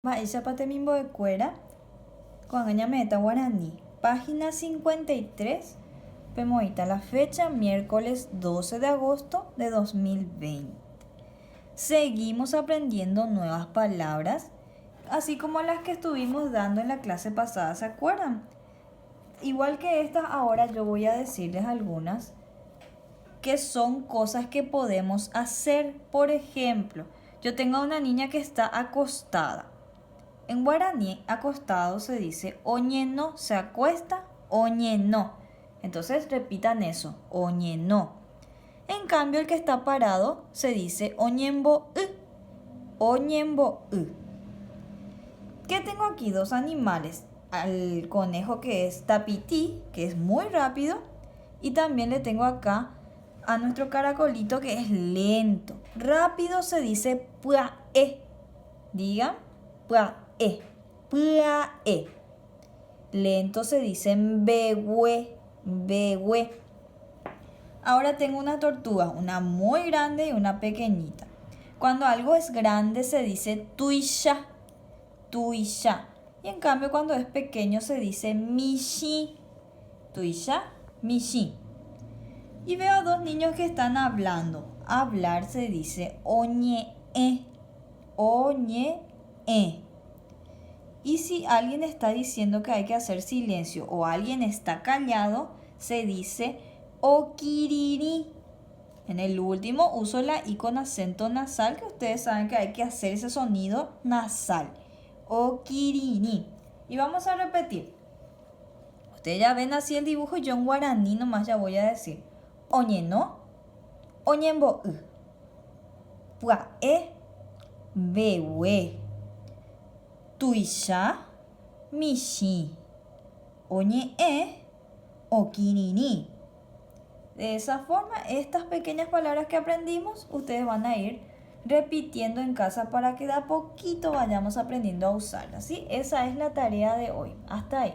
Maisha Patemimbo de Cuera, Cuangaña Meta Guaraní, página 53, Pemoita, la fecha miércoles 12 de agosto de 2020. Seguimos aprendiendo nuevas palabras, así como las que estuvimos dando en la clase pasada, ¿se acuerdan? Igual que estas, ahora yo voy a decirles algunas que son cosas que podemos hacer. Por ejemplo, yo tengo una niña que está acostada. En guaraní, acostado se dice oñeno, se acuesta, oñeno. Entonces repitan eso, oñeno. En cambio, el que está parado se dice oñembo, oñembo. ¿Qué tengo aquí? Dos animales. Al conejo que es tapití, que es muy rápido. Y también le tengo acá a nuestro caracolito que es lento. Rápido se dice puae. Digan puae. Puae. Lento se dice behue, behue. Ahora tengo una tortuga, una muy grande y una pequeñita. Cuando algo es grande se dice tuisha, tuisha. Y en cambio cuando es pequeño se dice mishi, tuisha, mishi. Y veo a dos niños que están hablando. Hablar se dice oñe, oñe. Y si alguien está diciendo que hay que hacer silencio o alguien está callado, se dice okiriri. En el último uso la i con acento nasal, que ustedes saben que hay que hacer ese sonido nasal. Okiriri. Y vamos a repetir. Ustedes ya ven así el dibujo y yo en guaraní nomás ya voy a decir. Oñeno, oñembo, puae, behue. Tuisha, mishi, oñe, okinini. De esa forma, estas pequeñas palabras que aprendimos, ustedes van a ir repitiendo en casa para que de a poquito vayamos aprendiendo a usarlas, ¿sí? Esa es la tarea de hoy. Hasta ahí.